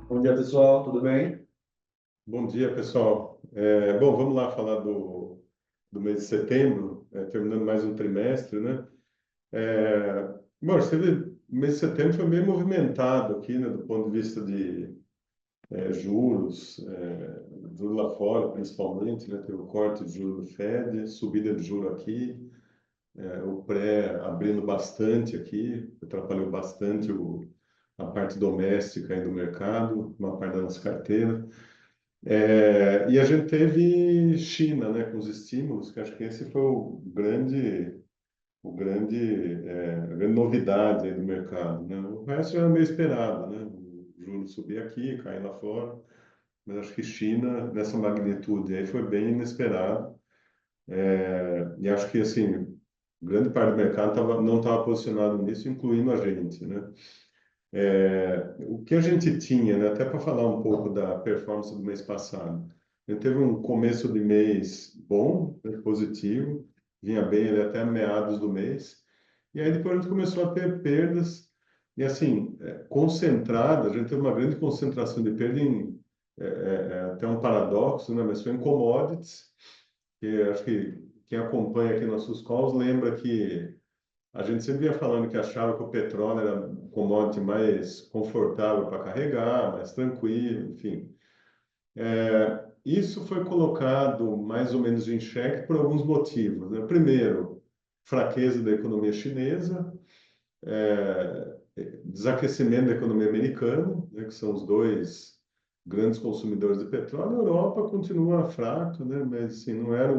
Bom dia, pessoal, tudo bem? Bom dia, pessoal. Bom, vamos lá falar do mês de setembro, terminando mais um trimestre, né? Bom, você vê, o mês de setembro foi bem movimentado aqui, né, do ponto de vista de juros, juros lá fora, principalmente, né? Teve o corte de juros do Fed, subida de juros aqui, o pré abrindo bastante aqui, atrapalhou bastante a parte doméstica aí do mercado, uma parte da nossa carteira. E a gente teve China, né, com os estímulos, que acho que esse foi a grande novidade aí do mercado, né? O resto era meio esperado, né? O juro subir aqui, cair lá fora, mas acho que China, nessa magnitude aí, foi bem inesperado. E acho que, assim, grande parte do mercado não estava posicionado nisso, incluindo a gente, né? O que a gente tinha, né, até para falar um pouco da performance do mês passado, a gente teve um começo de mês bom, né, positivo, vinha bem ele até meados do mês, e aí depois a gente começou a ter perdas, e assim, concentrada, a gente teve uma grande concentração de perda em, até um paradoxo, né, mas foi em commodities, que acho que quem acompanha aqui nossos calls lembra que a gente sempre vinha falando que achava que o petróleo era um commodity mais confortável para carregar, mais tranquilo, enfim. Isso foi colocado mais ou menos em xeque por alguns motivos, né? Primeiro, fraqueza da economia chinesa, desaquecimento da economia americana, né, que são os dois grandes consumidores de petróleo. A Europa continua fraca, né, mas assim, não era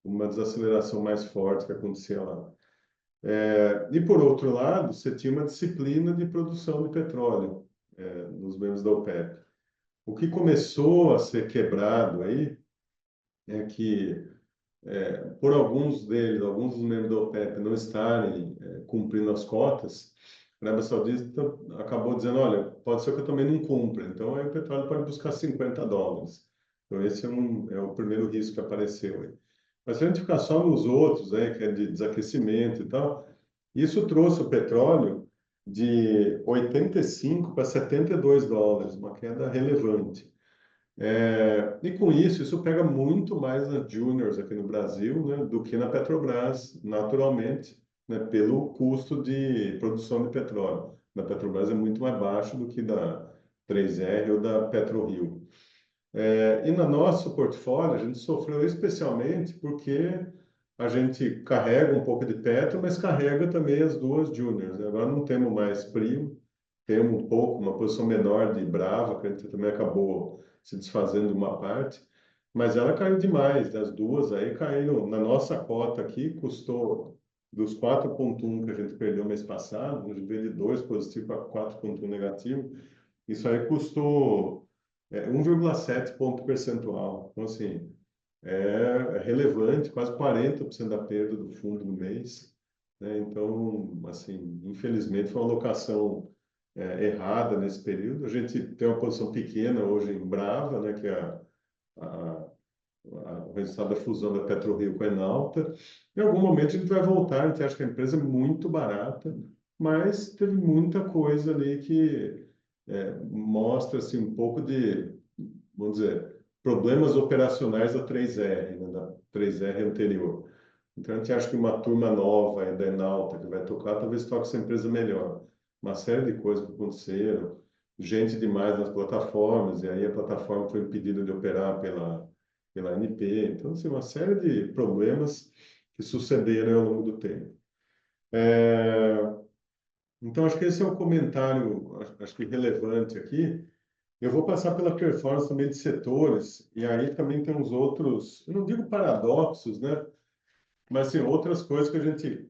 uma desaceleração mais forte que acontecia lá. E, por outro lado, você tinha uma disciplina de produção de petróleo, nos membros da OPEP. O que começou a ser quebrado aí é que, por alguns deles, alguns dos membros da OPEP não estarem cumprindo as cotas, a Arábia Saudita acabou dizendo, olha, pode ser que eu também não cumpra, então aí o petróleo pode buscar $50. Então esse é o primeiro risco que apareceu aí. Mas se a gente ficar só nos outros, que é de desaquecimento e tal, isso trouxe o petróleo de 85 para $72, uma queda relevante. E com isso pega muito mais nas juniors aqui no Brasil, né, do que na Petrobras, naturalmente, né, pelo custo de produção de petróleo. Na Petrobras é muito mais baixo do que da 3R ou da PetroRio. E no nosso portfólio, a gente sofreu especialmente porque a gente carrega um pouco de Petro, mas carrega também as duas juniors, né? Agora não temos mais Prio, temos um pouco, uma posição menor de Brava, que a gente também acabou se desfazendo de uma parte, mas ela caiu demais, das duas aí caíram, na nossa cota aqui, custou dos 4,1 que a gente perdeu mês passado, a gente veio de 2 positivo para 4,1 negativo, isso aí custou 1,7 ponto percentual. Então, assim, é relevante, quase 40% da perda do fundo no mês, né? Então, assim, infelizmente foi uma alocação errada nesse período. A gente tem uma posição pequena hoje em Brava, né, que é a, o resultado da fusão da PetroRio com a Enalta. Em algum momento a gente vai voltar, a gente acha que a empresa é muito barata, mas teve muita coisa ali que mostra assim, um pouco de, vamos dizer, problemas operacionais da 3R, né, da 3R anterior. Então, a gente acha que uma turma nova da Enalta que vai tocar, talvez toque essa empresa melhor. Uma série de coisas que aconteceram, gente demais nas plataformas, e aí a plataforma foi impedida de operar pela ANP. Então, assim, uma série de problemas que sucederam ao longo do tempo. Então, acho que esse é o comentário, acho que relevante aqui. Eu vou passar pela performance também de setores, e aí também tem uns outros, eu não digo paradoxos, né? Mas assim, outras coisas que a gente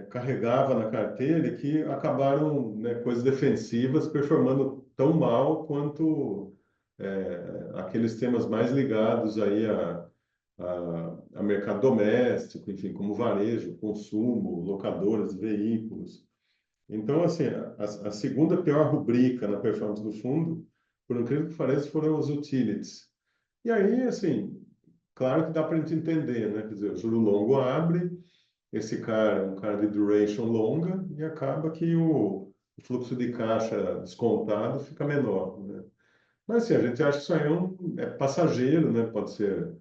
carregava na carteira e que acabaram, né, coisas defensivas performando tão mal quanto aqueles temas mais ligados aí a mercado doméstico, enfim, como varejo, consumo, locadoras, veículos. Então, assim, a segunda pior rubrica na performance do fundo, por incrível que pareça, foram os utilities. E aí, assim, claro que dá para a gente entender, né? Quer dizer, o juro longo abre, esse cara é um cara de duration longa e acaba que o fluxo de caixa descontado fica menor, né? Mas assim, a gente acha que isso aí é passageiro, né? Pode ser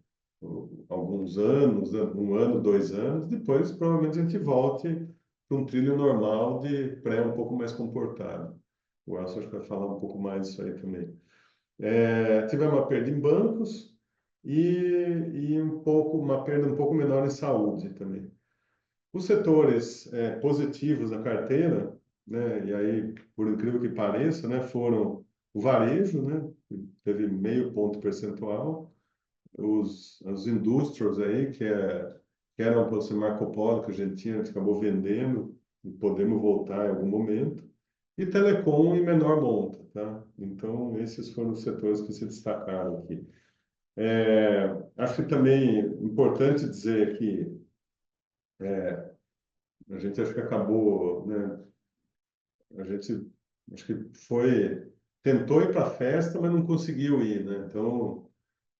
alguns anos, né? Um ano, 2 anos, depois provavelmente a gente volte para um trilho normal de pré um pouco mais comportado. O Elcio acho que vai falar um pouco mais disso aí também. Tivemos uma perda em bancos e uma perda um pouco menor em saúde também. Os setores positivos da carteira, né, e aí, por incrível que pareça, né, foram o varejo, né, que teve meio ponto percentual, as indústrias aí, que eram para ser Marco Polo, que a gente acabou vendendo, e podemos voltar em algum momento, e telecom em menor monta, tá? Então, esses foram os setores que se destacaram aqui. Acho que também é importante dizer que a gente acho que acabou, né? A gente acho que tentou ir para a festa, mas não conseguiu ir, né? Então,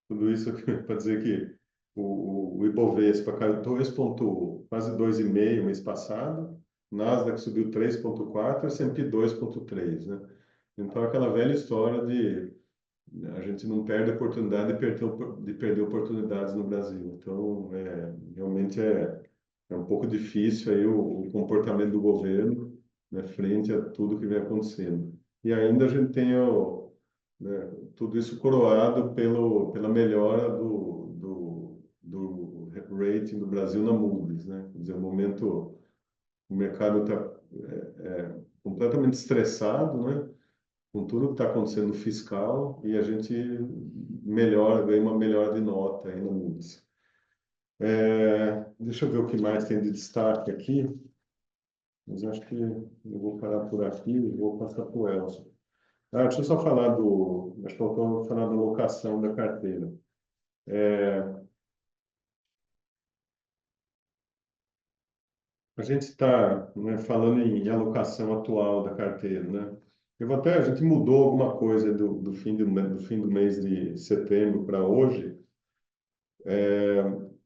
tudo isso para dizer que o Ibovespa caiu quase 2,5 mês passado, Nasdaq subiu 3,4, S&P 2,3, né? Então, aquela velha história de a gente não perde a oportunidade de perder oportunidades no Brasil. Então, realmente é um pouco difícil aí o comportamento do governo, né, frente a tudo que vem acontecendo. E ainda a gente tem né, tudo isso coroado pela melhora do rating do Brasil na Moody's, né? Quer dizer, o mercado está completamente estressado, né? Com tudo que está acontecendo no fiscal e a gente ganha uma melhora de nota aí na Moody's. Deixa eu ver o que mais tem de destaque aqui, mas acho que eu vou parar por aqui e vou passar para o Elson. Deixa eu só falar acho que faltou falar da locação da carteira. A gente está, né, falando em alocação atual da carteira, né? A gente mudou alguma coisa do fim do mês de setembro para hoje,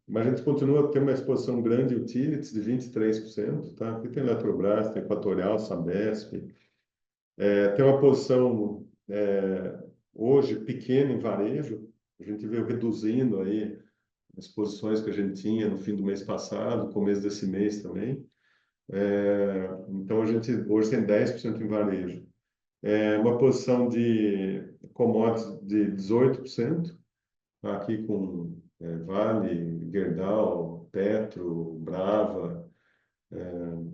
mas a gente continua a ter uma exposição grande em utilities de 23%, tá? Aqui tem Eletrobras, tem Equatorial, Sabesp, tem uma posição hoje pequena em varejo, a gente veio reduzindo aí as posições que a gente tinha no fim do mês passado, começo desse mês também. Então, a gente hoje tem 10% em varejo. Uma posição de commodities de 18%, aqui com Vale, Gerdau, Petro, Brava,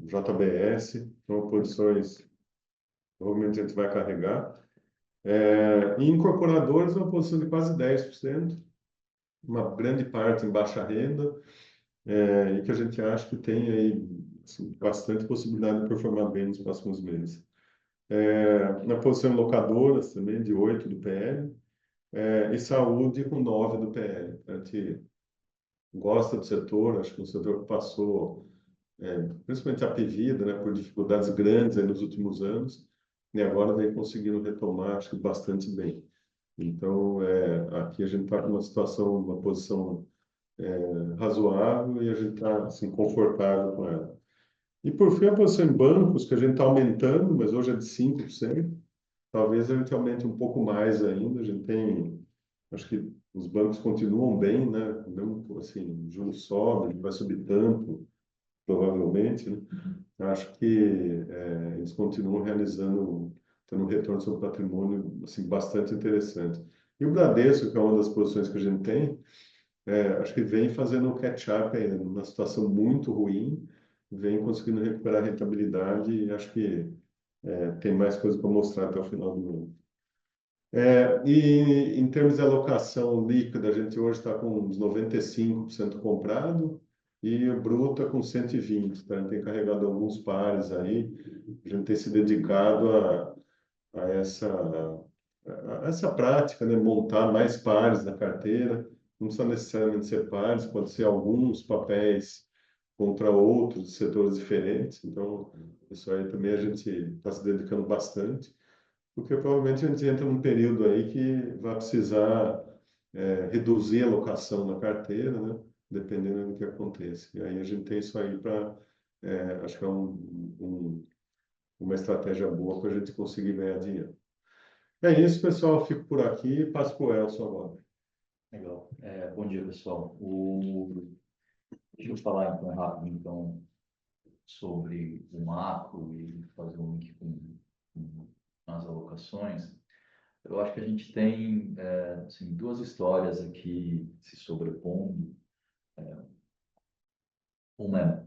JBS, são posições provavelmente a gente vai carregar. E incorporadores, uma posição de quase 10%, uma grande parte em baixa renda, e que a gente acha que tem aí assim, bastante possibilidade de performar bem nos próximos meses. Na posição em locadoras também, de 8 do PL, e saúde com 9 do PL. A gente gosta do setor, acho que o setor passou, principalmente a Pevida, né, por dificuldades grandes aí nos últimos anos, e agora vem conseguindo retomar, acho que bastante bem. Então, aqui a gente está com uma posição razoável e a gente está assim, confortável com ela. E por fim, a posição em bancos, que a gente está aumentando, mas hoje é de 5%. Talvez a gente aumente um pouco mais ainda. Acho que os bancos continuam bem, né? Mesmo assim, juros sobe, não vai subir tanto, provavelmente, né? Acho que eles continuam tendo um retorno sobre o patrimônio assim, bastante interessante. E o Bradesco, que é uma das posições que a gente tem, acho que vem fazendo um catch-up aí, numa situação muito ruim, vem conseguindo recuperar a rentabilidade e acho que tem mais coisa para mostrar até o final do ano. E em termos de alocação líquida, a gente hoje está com uns 95% comprado e o bruto é com 120%. Tá? A gente tem carregado alguns pares aí, a gente tem se dedicado a essa prática, né? Montar mais pares na carteira, não precisa necessariamente ser pares, pode ser alguns papéis contra outros de setores diferentes. Então, isso aí também a gente está se dedicando bastante, porque provavelmente a gente entra num período aí que vai precisar reduzir a alocação na carteira, né? Dependendo do que aconteça. E aí a gente tem isso aí para, acho que é uma estratégia boa para a gente conseguir ganhar dinheiro. É isso, pessoal. Fico por aqui. Passo para o Elson agora. Legal. Bom dia, pessoal. Deixa eu falar então rápido sobre o macro e fazer um link com as alocações. Eu acho que a gente tem assim, duas histórias aqui se sobrepondo. Uma é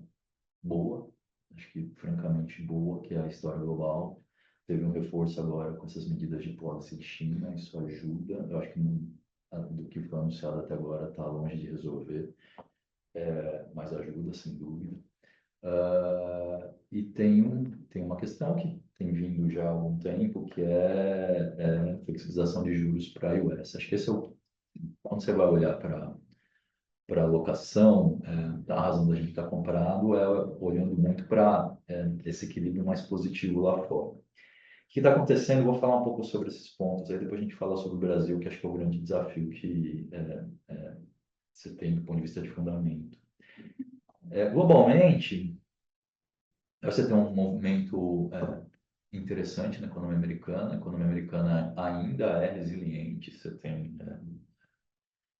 boa, acho que francamente boa, que é a história global. Teve um reforço agora com essas medidas de policy de China, isso ajuda. Eu acho que do que foi anunciado até agora está longe de resolver, mas ajuda, sem dúvida. E tem uma questão que tem vindo já há algum tempo, que é a flexibilização de juros para a US. Acho que esse quando você vai olhar para a alocação, a razão da gente estar comprado é olhando muito para esse equilíbrio mais positivo lá fora. O que está acontecendo? Eu vou falar um pouco sobre esses pontos, aí depois a gente fala sobre o Brasil, que acho que é o grande desafio que você tem do ponto de vista de fundamento. Globalmente, você tem um movimento interessante na economia americana. A economia americana ainda é resiliente, você tem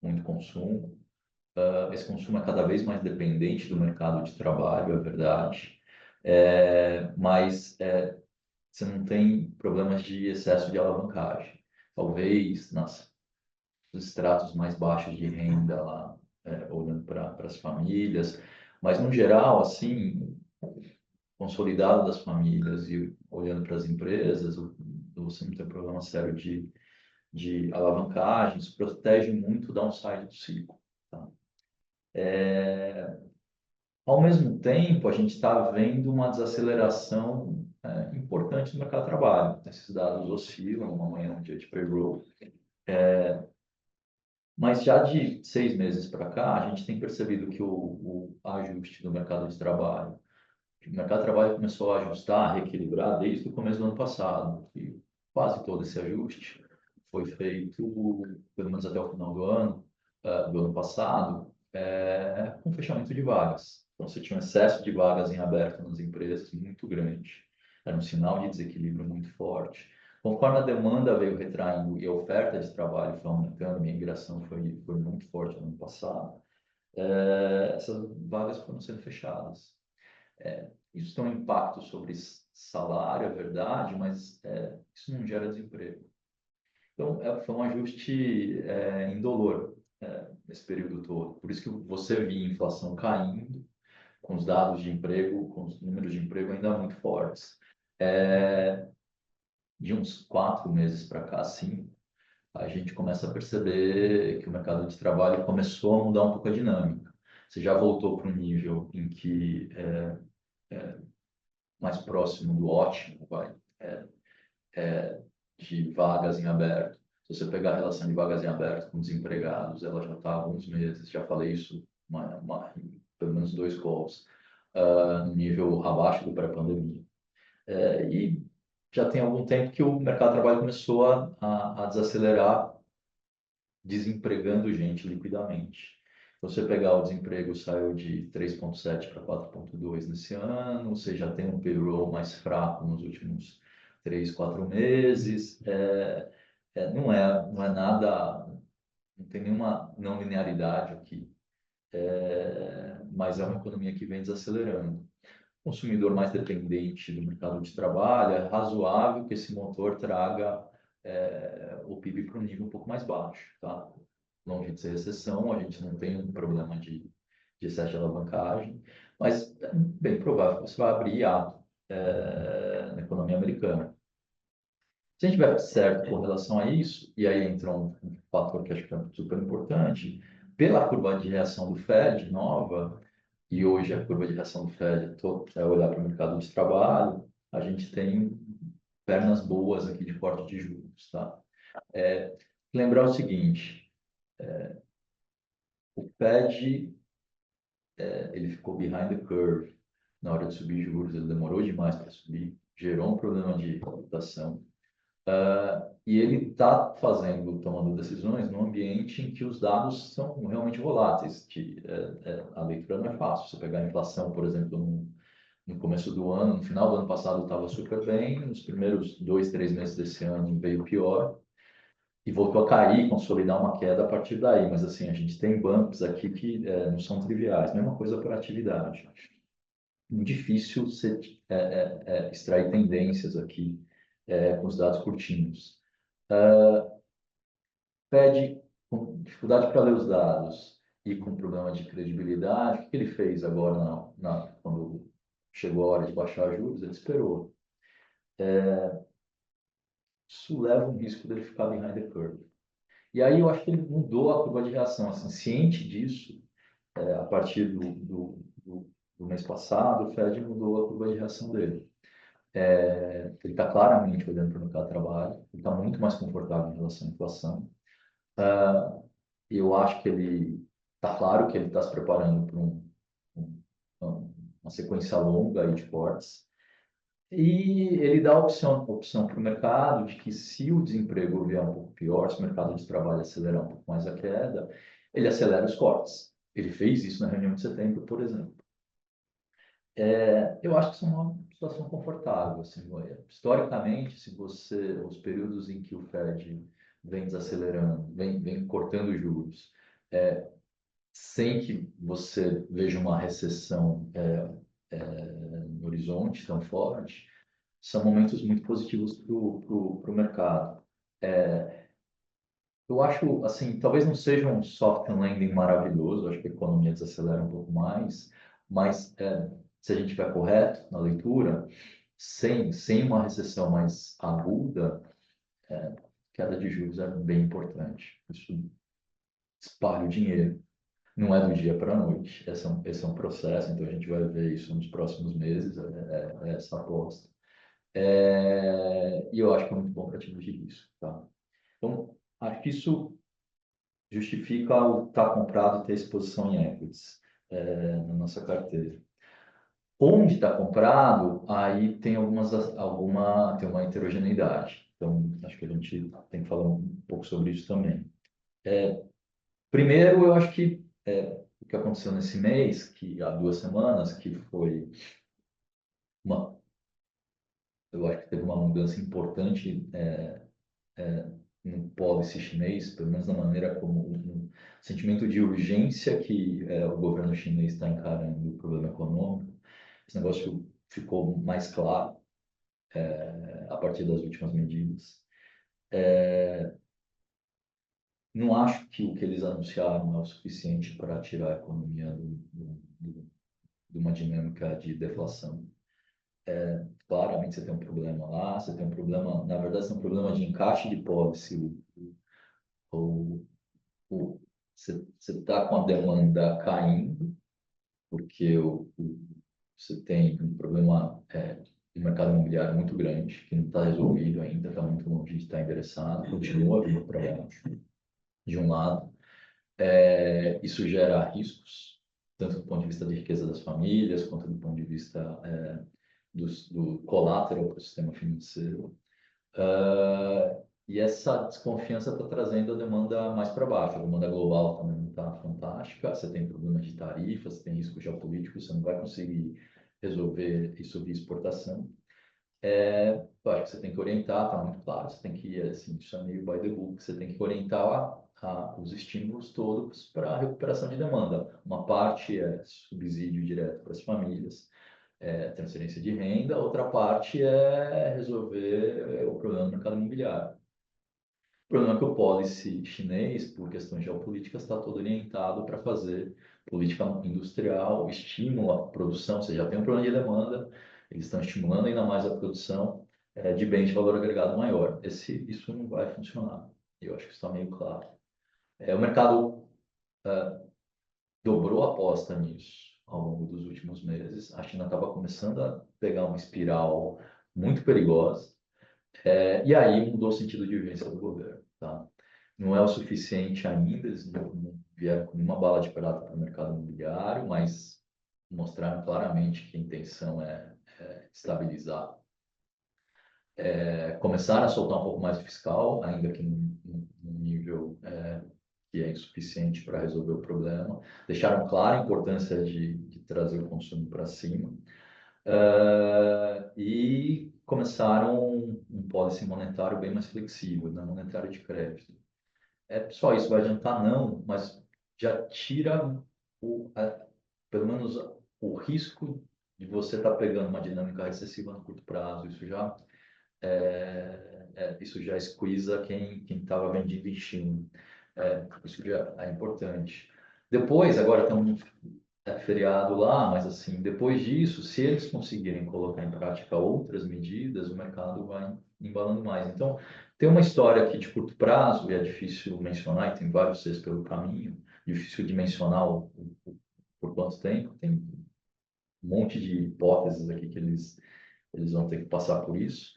muito consumo. Esse consumo é cada vez mais dependente do mercado de trabalho, é verdade. Mas você não tem problemas de excesso de alavancagem. Talvez nos estratos mais baixos de renda lá, olhando para as famílias, mas no geral, assim, consolidado das famílias e olhando para as empresas, você não tem problema sério de alavancagem, isso protege muito o downside do ciclo. Tá? Ao mesmo tempo, a gente está vendo uma desaceleração importante no mercado de trabalho. Esses dados oscilam, amanhã é um dia de payroll. Mas já de 6 meses para cá, a gente tem percebido que o ajuste do mercado de trabalho, o mercado de trabalho começou a ajustar, a reequilibrar desde o começo do ano passado. E quase todo esse ajuste foi feito, pelo menos até o final do ano passado, com fechamento de vagas. Então, você tinha um excesso de vagas em aberto nas empresas muito grande. Era um sinal de desequilíbrio muito forte. Conforme a demanda veio retraindo e a oferta de trabalho foi aumentando, a migração foi muito forte no ano passado, essas vagas foram sendo fechadas. Isso tem um impacto sobre salário, é verdade, mas isso não gera desemprego. Então, foi um ajuste indolor nesse período todo. Por isso que você via a inflação caindo, com os dados de emprego, com os números de emprego ainda muito fortes. De uns 4 meses para cá, sim, a gente começa a perceber que o mercado de trabalho começou a mudar um pouco a dinâmica. Você já voltou para um nível em que mais próximo do ótimo, de vagas em aberto. Se você pegar a relação de vagas em aberto com desempregados, ela já está há alguns meses, já falei isso pelo menos 2 calls, no nível abaixo do pré-pandemia. E já tem algum tempo que o mercado de trabalho começou a desacelerar, desempregando gente liquidamente. Então, você pegar o desemprego, saiu de 3,7 para 4,2 nesse ano, você já tem um payroll mais fraco nos últimos 3, 4 meses. Não é nada, não tem nenhuma não linearidade aqui, mas é uma economia que vem desacelerando. Consumidor mais dependente do mercado de trabalho, é razoável que esse motor traga o PIB para um nível um pouco mais baixo, tá? Longe de ser recessão, a gente não tem um problema de excesso de alavancagem, mas é bem provável que você vai abrir hiato na economia americana. Se a gente tiver certo com relação a isso, e aí entra um fator que acho que é super importante, pela curva de reação do Fed nova, e hoje a curva de reação do Fed é olhar para o mercado de trabalho, a gente tem pernas boas aqui de corte de juros, tá? Lembrar o seguinte, o Fed, ele ficou behind the curve na hora de subir juros, ele demorou demais para subir, gerou um problema de reputação. E ele está tomando decisões num ambiente em que os dados são realmente voláteis. A leitura não é fácil. Você pegar a inflação, por exemplo, no começo do ano, no final do ano passado estava super bem, nos primeiros 2, 3 meses desse ano veio pior e voltou a cair, consolidar uma queda a partir daí. Mas assim, a gente tem bancos aqui que não são triviais, mesma coisa para atividade. Muito difícil você extrair tendências aqui com os dados curtinhos. Fed com dificuldade para ler os dados e com problema de credibilidade, o que ele fez agora quando chegou a hora de baixar juros? Ele esperou. Isso leva um risco dele ficar behind the curve. E aí eu acho que ele mudou a curva de reação, assim, ciente disso, a partir do mês passado, o Fed mudou a curva de reação dele. Ele está claramente olhando para o mercado de trabalho, ele está muito mais confortável em relação à inflação. Eu acho que ele está claro que ele está se preparando para uma sequência longa aí de cortes. E ele dá a opção para o mercado de que se o desemprego vier um pouco pior, se o mercado de trabalho acelerar um pouco mais a queda, ele acelera os cortes. Ele fez isso na reunião de setembro, por exemplo. Eu acho que isso é uma situação confortável. Assim, historicamente, os períodos em que o Fed vem desacelerando, vem cortando juros, sem que você veja uma recessão no horizonte tão forte, são momentos muito positivos para o mercado. Eu acho, assim, talvez não seja um soft landing maravilhoso, acho que a economia desacelera um pouco mais, mas se a gente estiver correto na leitura, sem uma recessão mais aguda, queda de juros é bem importante. Isso espalha o dinheiro. Não é do dia para a noite, esse é um processo, então a gente vai ver isso nos próximos meses, essa aposta. E eu acho que é muito bom para ativos de risco, tá? Então, acho que isso justifica o estar comprado e ter exposição em equities na nossa carteira. Onde está comprado, aí tem tem uma heterogeneidade. Então, acho que a gente tem que falar um pouco sobre isso também. Primeiro, eu acho que o que aconteceu nesse mês, que há 2 semanas, que foi uma, eu acho que teve uma mudança importante no policy chinês, pelo menos na maneira como um sentimento de urgência que o governo chinês está encarando o problema econômico. Esse negócio ficou mais claro a partir das últimas medidas. Não acho que o que eles anunciaram é o suficiente para tirar a economia de uma dinâmica de deflação. Claramente você tem um problema lá, você tem um problema, na verdade, você tem um problema de encaixe de policy. O, você está com a demanda caindo, porque você tem um problema no mercado imobiliário muito grande, que não está resolvido ainda, está muito longe de estar endereçado, continua vindo para baixo, de um lado. Isso gera riscos, tanto do ponto de vista de riqueza das famílias, quanto do ponto de vista do collateral para o sistema financeiro. E essa desconfiança está trazendo a demanda mais para baixo. A demanda global também não está fantástica. Você tem problemas de tarifas, você tem risco geopolítico, você não vai conseguir resolver isso via exportação. Eu acho que você tem que orientar, está muito claro, você tem que, assim, isso é meio by the book, você tem que orientar os estímulos todos para a recuperação de demanda. Uma parte é subsídio direto para as famílias, transferência de renda, outra parte é resolver o problema do mercado imobiliário. O problema é que o policy chinês, por questões geopolíticas, está todo orientado para fazer política industrial, estímulo à produção. Você já tem um problema de demanda, eles estão estimulando ainda mais a produção de bens de valor agregado maior. Isso não vai funcionar. Eu acho que isso está meio claro. O mercado dobrou a aposta nisso ao longo dos últimos meses. A China estava começando a pegar uma espiral muito perigosa. E aí mudou o sentido de urgência do governo. Tá? Não é o suficiente ainda, eles não vieram com nenhuma bala de prata para o mercado imobiliário, mas mostraram claramente que a intenção é estabilizar. Começaram a soltar um pouco mais de fiscal, ainda que num nível que é insuficiente para resolver o problema. Deixaram clara a importância de trazer o consumo para cima. E começaram um policy monetário bem mais flexível, né? Monetário de crédito. Só isso vai adiantar? Não, mas já tira pelo menos o risco de você estar pegando uma dinâmica recessiva no curto prazo. Isso já squeeza quem estava vendido em China. Isso já é importante. Depois, agora tem um feriado lá, mas assim, depois disso, se eles conseguirem colocar em prática outras medidas, o mercado vai embalando mais. Então, tem uma história aqui de curto prazo, e é difícil mencionar, e tem vários Cs pelo caminho, difícil de mencionar por quanto tempo, tem um monte de hipóteses aqui que eles vão ter que passar por isso.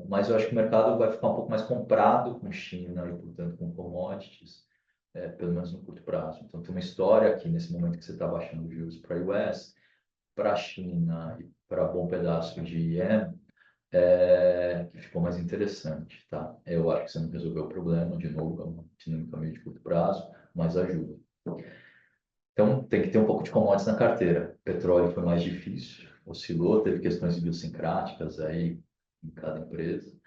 Mas eu acho que o mercado vai ficar um pouco mais comprado com China e, portanto, com commodities, pelo menos no curto prazo. Então, tem uma história aqui, nesse momento que você está baixando os juros para a US, para a China e para bom pedaço de IEM, que ficou mais interessante, tá? Eu acho que você não resolveu o problema, de novo, é uma dinâmica meio de curto prazo, mas ajuda. Então, tem que ter um pouco de commodities na carteira. Petróleo foi mais difícil, oscilou, teve questões idiosincráticas aí em cada empresa.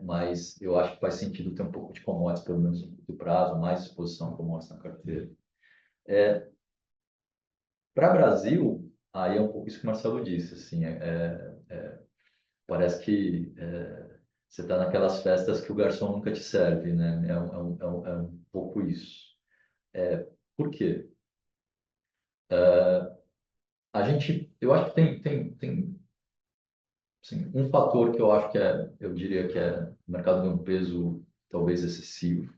Mas eu acho que faz sentido ter um pouco de commodities, pelo menos no curto prazo, mais exposição a commodities na carteira. Para Brasil, aí é um pouco isso que o Marcelo disse, assim, parece que você está naquelas festas que o garçom nunca te serve, né? É um pouco isso. Por quê? Eu acho que tem assim, um fator que eu acho que eu diria que o mercado tem um peso talvez excessivo,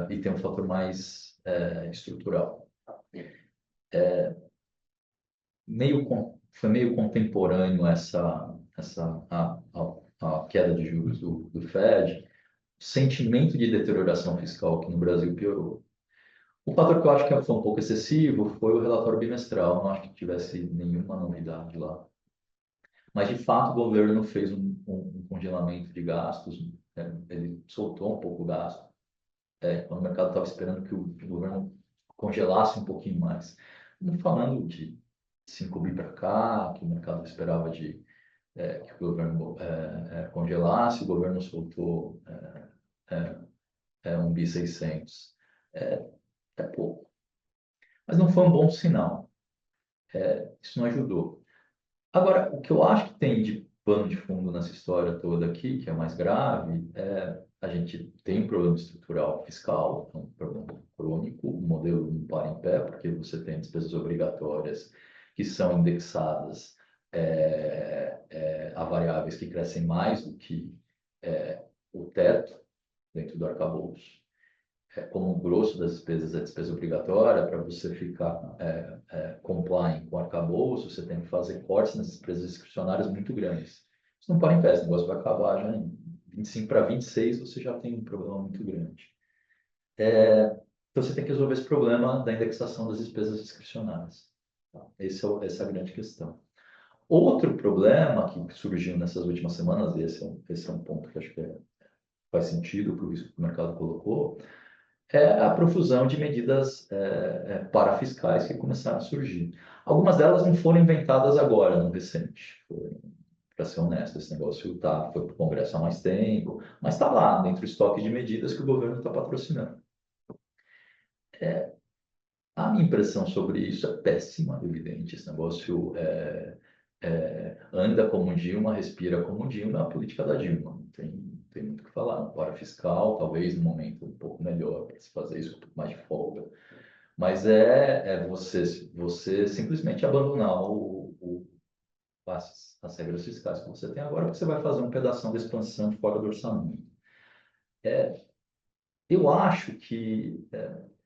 e tem um fator mais estrutural. Foi meio contemporâneo a queda de juros do Fed, o sentimento de deterioração fiscal que no Brasil piorou. O fator que eu acho que foi um pouco excessivo foi o relatório bimestral. Não acho que tivesse nenhuma novidade lá. Mas, de fato, o governo fez um congelamento de gastos, ele soltou um pouco o gasto, quando o mercado estava esperando que o governo congelasse um pouquinho mais. Não falando de 5 bi para cá, que o mercado esperava que o governo congelasse, o governo soltou 1 bi 600. É pouco. Mas não foi um bom sinal. Isso não ajudou. Agora, o que eu acho que tem de pano de fundo nessa história toda aqui, que é mais grave, a gente tem um problema estrutural fiscal, um problema crônico, o modelo não para em pé, porque você tem despesas obrigatórias que são indexadas a variáveis que crescem mais do que o teto dentro do arcabouço. Como o grosso das despesas é despesa obrigatória, para você ficar compliant com o arcabouço, você tem que fazer cortes nas despesas discricionárias muito grandes. Isso não para em pé, esse negócio vai acabar já em 25 para 26, você já tem um problema muito grande. Então, você tem que resolver esse problema da indexação das despesas discricionárias. Tá? Essa é a grande questão. Outro problema que surgiu nessas últimas semanas, e esse é um ponto que acho que faz sentido para o risco que o mercado colocou, a profusão de medidas parafiscais que começaram a surgir. Algumas delas não foram inventadas agora, no recente. Para ser honesto, esse negócio foi para o Congresso há mais tempo, mas está lá, dentro do estoque de medidas que o governo está patrocinando. A minha impressão sobre isso é péssima, evidente. Esse negócio anda como Dilma, respira como Dilma, é a política da Dilma. Não tem muito o que falar. Um fiscal, talvez no momento um pouco melhor para se fazer isso com um pouco mais de folga. Mas você simplesmente abandonar as regras fiscais que você tem agora, porque você vai fazer um pedação da expansão de fora do orçamento. Eu acho que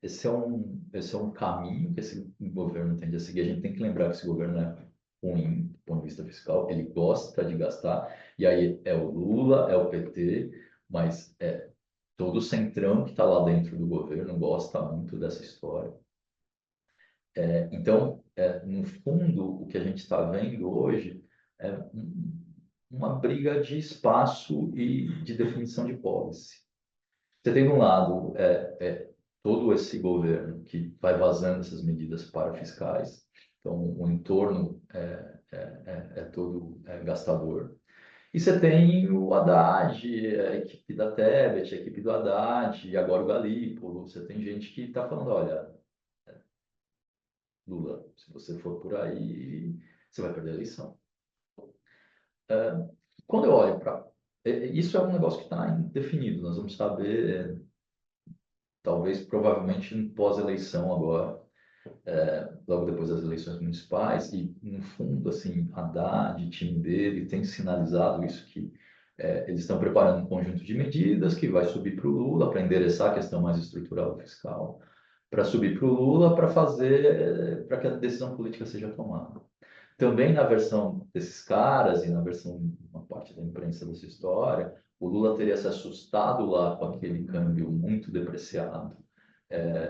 esse é um caminho que esse governo tende a seguir. A gente tem que lembrar que esse governo é ruim do ponto de vista fiscal, ele gosta de gastar, e aí é o Lula, é o PT, mas todo o centrão que está lá dentro do governo gosta muito dessa história. Então, no fundo, o que a gente está vendo hoje é uma briga de espaço e de definição de policy. Você tem, de um lado, todo esse governo que vai vazando essas medidas parafiscais, Então, o entorno é todo gastador. E você tem o Haddad, a equipe da Tebet, a equipe do Haddad, e agora o Galípolo. Você tem gente que está falando, olha, Lula, se você for por aí, você vai perder a eleição. Quando eu olho para... Isso é um negócio que está indefinido. Nós vamos saber, talvez, provavelmente, em pós-eleição agora, logo depois das eleições municipais. E, no fundo, assim, Haddad, time dele, tem sinalizado isso, que eles estão preparando um conjunto de medidas que vai subir para o Lula, para endereçar a questão mais estrutural fiscal, para subir para o Lula, para fazer, para que a decisão política seja tomada. Também na versão desses caras e na versão, uma parte da imprensa dessa história, o Lula teria se assustado lá com aquele câmbio muito depreciado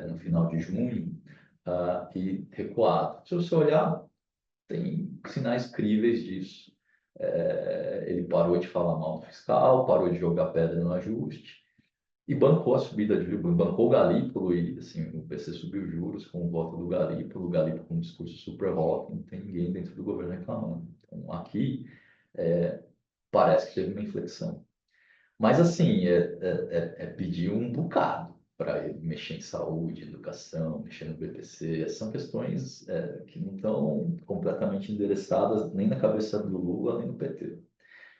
no final de junho e recuado. Se você olhar, tem sinais críveis disso. Ele parou de falar mal do fiscal, parou de jogar pedra no ajuste e bancou a subida de juros, bancou o Galípolo e assim, o PC subiu juros com o voto do Galípolo, o Galípolo com um discurso super rock, não tem ninguém dentro do governo reclamando. Então, aqui parece que teve uma inflexão. Mas, assim, é pedir um bocado para ele mexer em saúde, educação, mexer no BPC. São questões que não estão completamente endereçadas nem na cabeça do Lula, nem no PT.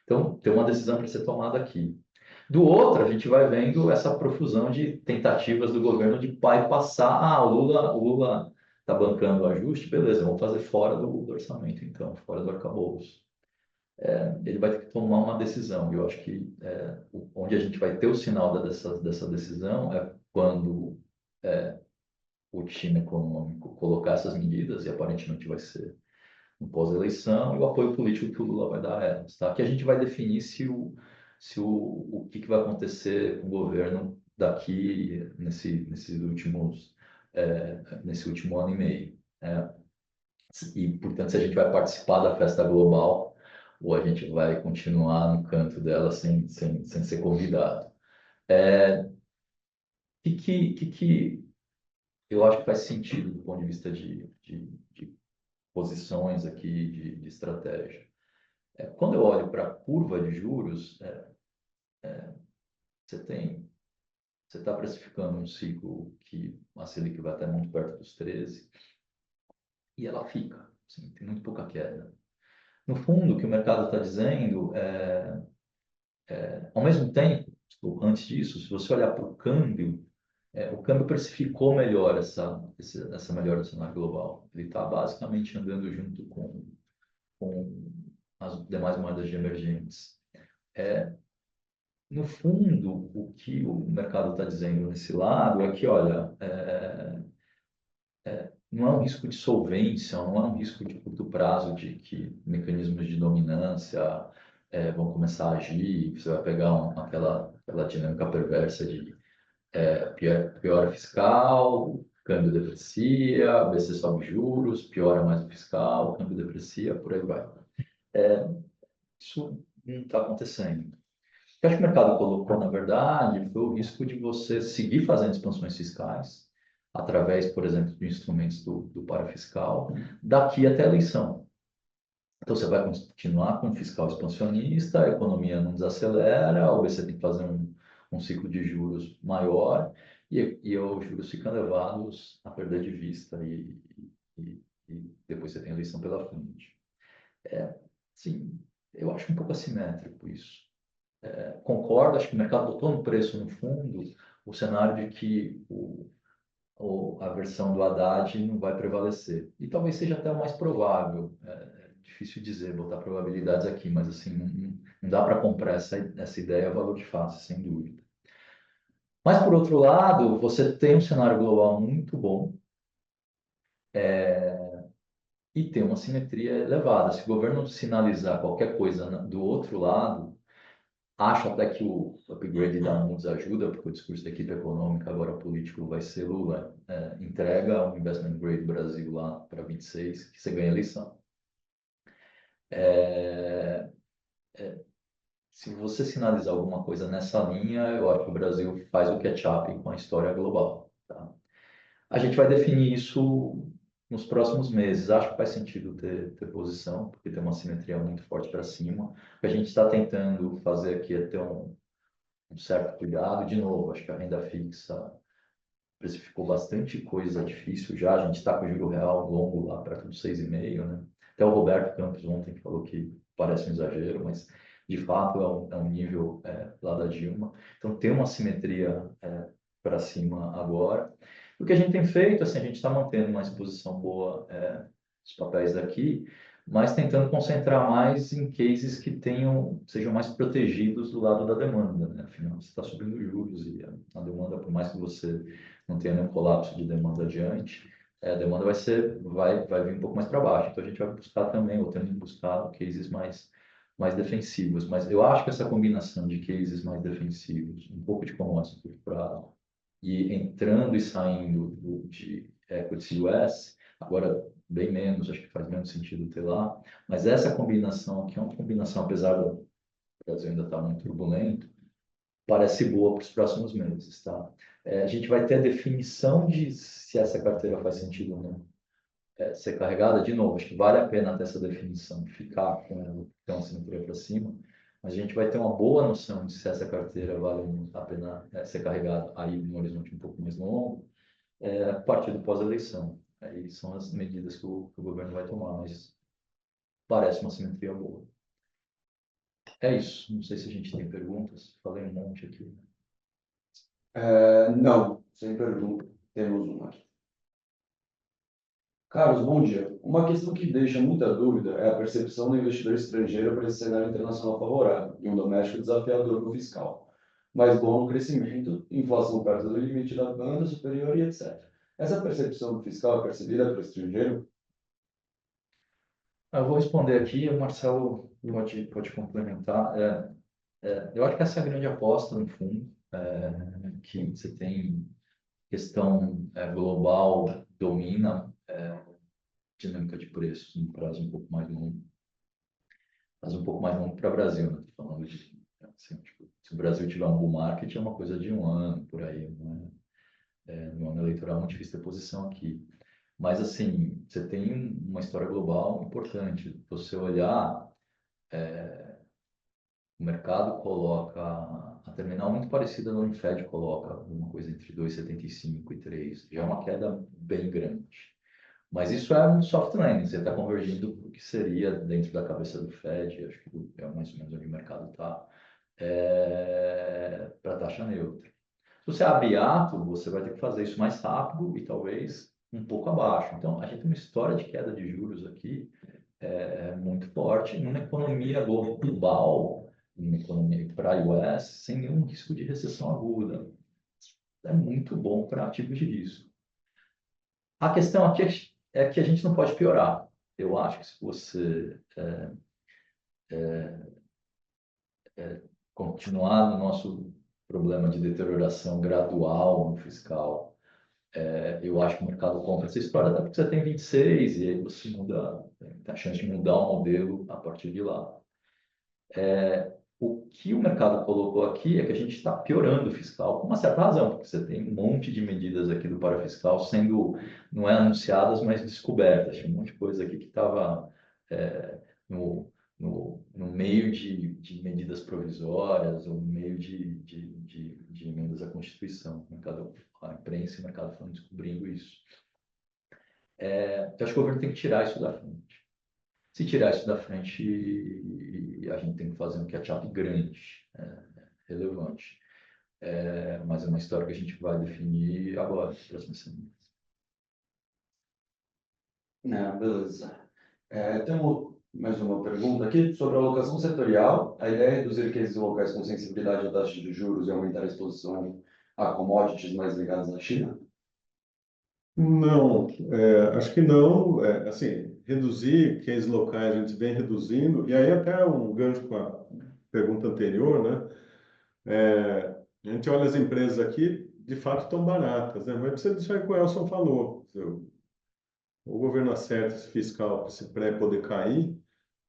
Então, tem uma decisão para ser tomada aqui. Do outro, a gente vai vendo essa profusão de tentativas do governo de pai passar. O Lula está bancando o ajuste, beleza, vamos fazer fora do orçamento, então, fora do arcabouço. Ele vai ter que tomar uma decisão. E eu acho que onde a gente vai ter o sinal dessa decisão é quando o time econômico colocar essas medidas, e aparentemente vai ser no pós-eleição, e o apoio político que o Lula vai dar a elas. Tá? Que a gente vai definir o que vai acontecer com o governo daqui nesse último ano e meio. E, portanto, se a gente vai participar da festa global ou a gente vai continuar no canto dela sem ser convidado. Que eu acho que faz sentido do ponto de vista de posições aqui, de estratégia. Quando eu olho para a curva de juros, você está precificando um ciclo que a Selic vai até muito perto dos 13 e ela fica, assim, tem muito pouca queda. No fundo, o que o mercado está dizendo ao mesmo tempo, antes disso, se você olhar para o câmbio precificou melhor essa melhora do cenário global. Ele está basicamente andando junto com as demais moedas de emergentes. No fundo, o que o mercado está dizendo nesse lado é que, olha, não é um risco de solvência, não é um risco de curto prazo de que mecanismos de dominância vão começar a agir, você vai pegar aquela dinâmica perversa de piora fiscal, câmbio deprecia, BC sobe juros, piora mais o fiscal, câmbio deprecia, por aí vai. Isso não está acontecendo. O que acho que o mercado colocou, na verdade, foi o risco de você seguir fazendo expansões fiscais, através, por exemplo, de instrumentos do parafiscal, daqui até a eleição. Então, você vai continuar com o fiscal expansionista, a economia não desacelera, ou você tem que fazer um ciclo de juros maior, e os juros ficam levados a perder de vista, e depois você tem a eleição pela frente. Sim, eu acho um pouco assimétrico isso. Concordo, acho que o mercado botou no preço, no fundo, o cenário de que a versão do Haddad não vai prevalecer. E talvez seja até o mais provável. Difícil dizer, botar probabilidades aqui, mas assim, não dá para comprar essa ideia a valor de face, sem dúvida. Mas, por outro lado, você tem um cenário global muito bom e tem uma simetria elevada. Se o governo sinalizar qualquer coisa do outro lado, acho até que o upgrade da Moody's ajuda, porque o discurso da equipe econômica, agora político, vai ser Lula, entrega um investment grade Brasil lá para 26, que você ganha a eleição. Se você sinalizar alguma coisa nessa linha, eu acho que o Brasil faz o catch-up com a história global. Tá? A gente vai definir isso nos próximos meses. Acho que faz sentido ter posição, porque tem uma simetria muito forte para cima. O que a gente está tentando fazer aqui é ter um certo cuidado. De novo, acho que a renda fixa precificou bastante coisa difícil já. A gente está com o juro real longo lá perto dos 6,5, né? Até o Roberto Campos ontem falou que parece um exagero, mas de fato é um nível lá da Dilma. Então tem uma simetria para cima agora. O que a gente tem feito, assim, a gente está mantendo uma exposição boa dos papéis daqui, mas tentando concentrar mais em cases que sejam mais protegidos do lado da demanda, né? Afinal, você está subindo juros e a demanda, por mais que você não tenha nenhum colapso de demanda adiante, a demanda vai vir um pouco mais para baixo. Então a gente vai buscar também, ou temos buscado cases mais defensivos. Mas eu acho que essa combinação de cases mais defensivos, um pouco de commodities curto prazo, e entrando e saindo de equities US, agora bem menos, acho que faz menos sentido ter lá, mas essa combinação, que é uma combinação, apesar do Brasil ainda estar muito turbulento, parece boa para os próximos meses, tá? A gente vai ter a definição de se essa carteira faz sentido ou não ser carregada. De novo, acho que vale a pena ter essa definição, ficar com ela, então, simetria para cima, mas a gente vai ter uma boa noção de se essa carteira vale a pena ser carregada aí no horizonte um pouco mais longo, a partir do pós-eleição. Aí são as medidas que o governo vai tomar, mas parece uma simetria boa. É isso. Não sei se a gente tem perguntas. Falei um monte aqui. Não, sem pergunta. Temos uma aqui. Carlos, bom dia. Uma questão que deixa muita dúvida é a percepção do investidor estrangeiro para esse cenário internacional favorável e um doméstico desafiador no fiscal, mas bom no crescimento, inflação perto do limite da banda superior e etc. Essa percepção do fiscal é percebida pelo estrangeiro? Eu vou responder aqui, o Marcelo pode complementar. Eu acho que essa é a grande aposta, no fundo, que você tem questão global domina dinâmica de preços no prazo um pouco mais longo, mas um pouco mais longo para o Brasil, né? Tô falando de, assim, tipo, se o Brasil tiver um bull market, é uma coisa de um ano, por aí, né? No ano eleitoral é muito difícil ter posição aqui. Mas, assim, você tem uma história global importante. Você olhar, o mercado coloca a terminal muito parecida no Unifed coloca uma coisa entre 2,75 e 3. Já é uma queda bem grande. Mas isso é um soft landing, você está convergindo para o que seria dentro da cabeça do Fed, acho que é mais ou menos onde o mercado está, para taxa neutra. Se você abrir ato, você vai ter que fazer isso mais rápido e talvez um pouco abaixo. Então, a gente tem uma história de queda de juros aqui muito forte numa economia global, numa economia para a US, sem nenhum risco de recessão aguda. É muito bom para ativos de risco. A questão aqui é que a gente não pode piorar. Eu acho que se você continuar no nosso problema de deterioração gradual no fiscal, eu acho que o mercado compra essa história, até porque você tem 26 e aí você muda, tem a chance de mudar o modelo a partir de lá. O que o mercado colocou aqui é que a gente está piorando o fiscal, com uma certa razão, porque você tem um monte de medidas aqui do parafiscal sendo, não é anunciadas, mas descobertas. Tem um monte de coisa aqui que estava no meio de medidas provisórias ou no meio de emendas à Constituição. A imprensa e o mercado estão descobrindo isso. Então, acho que o governo tem que tirar isso da frente. Se tirar isso da frente, a gente tem que fazer um catch-up grande, relevante. Mas é uma história que a gente vai definir agora, nas próximas semanas. Beleza. Temos mais uma pergunta aqui sobre a alocação setorial. A ideia é reduzir cases locais com sensibilidade à taxa de juros e aumentar a exposição a commodities mais ligadas à China? Não, acho que não. Assim, reduzir cases locais a gente vem reduzindo, e aí até um gancho com a pergunta anterior, né? A gente olha as empresas aqui, de fato estão baratas, né? Mas precisa deixar o que o Elson falou. O governo acerta esse fiscal para esse pré poder cair,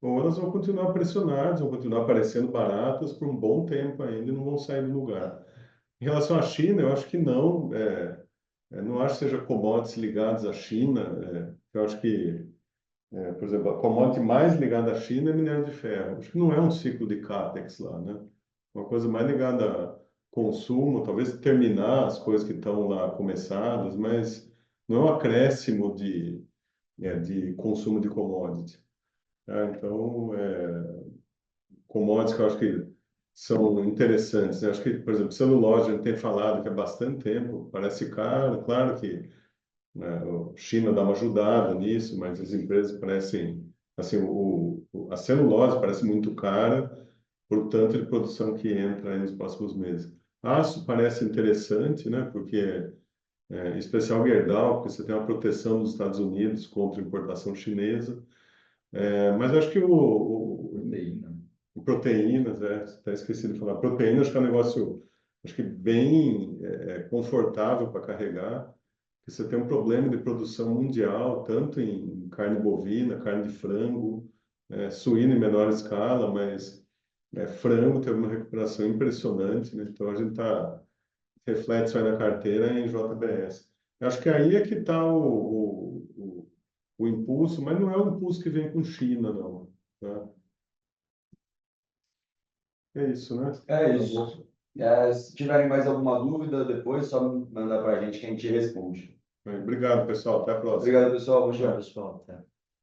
ou elas vão continuar pressionadas, vão continuar aparecendo baratas por um bom tempo ainda e não vão sair do lugar. Em relação à China, eu acho que não. não acho que seja commodities ligados à China. Eu acho que, por exemplo, a commodity mais ligada à China é minério de ferro. Acho que não é um ciclo de CAPEX lá, né? Uma coisa mais ligada a consumo, talvez terminar as coisas que estão lá começadas, mas não é um acréscimo de consumo de commodity. Então, commodities que eu acho que são interessantes, né? Acho que, por exemplo, celulose, a gente tem falado que há bastante tempo, parece caro, claro que, né, a China dá uma ajudada nisso, mas as empresas parecem, assim, a celulose parece muito cara por tanto de produção que entra aí nos próximos meses. Aço parece interessante, né? Porque, em especial Gerdau, porque você tem uma proteção dos Estados Unidos contra importação chinesa. Mas acho que Proteína. o proteínas, até esqueci de falar. Proteína, acho que é um negócio, acho que bem confortável para carregar. Que você tem um problema de produção mundial, tanto em carne bovina, carne de frango, suíno em menor escala, mas frango teve uma recuperação impressionante, né? Então a gente reflete isso aí na carteira em JBS. Eu acho que aí é que está o impulso, mas não é o impulso que vem com China, não. Tá? É isso, né? É isso. Se tiverem mais alguma dúvida, depois só mandar para a gente que a gente responde. Obrigado, pessoal. Até a próxima. Obrigado, pessoal. Bom Tchau, dia. pessoal. Até.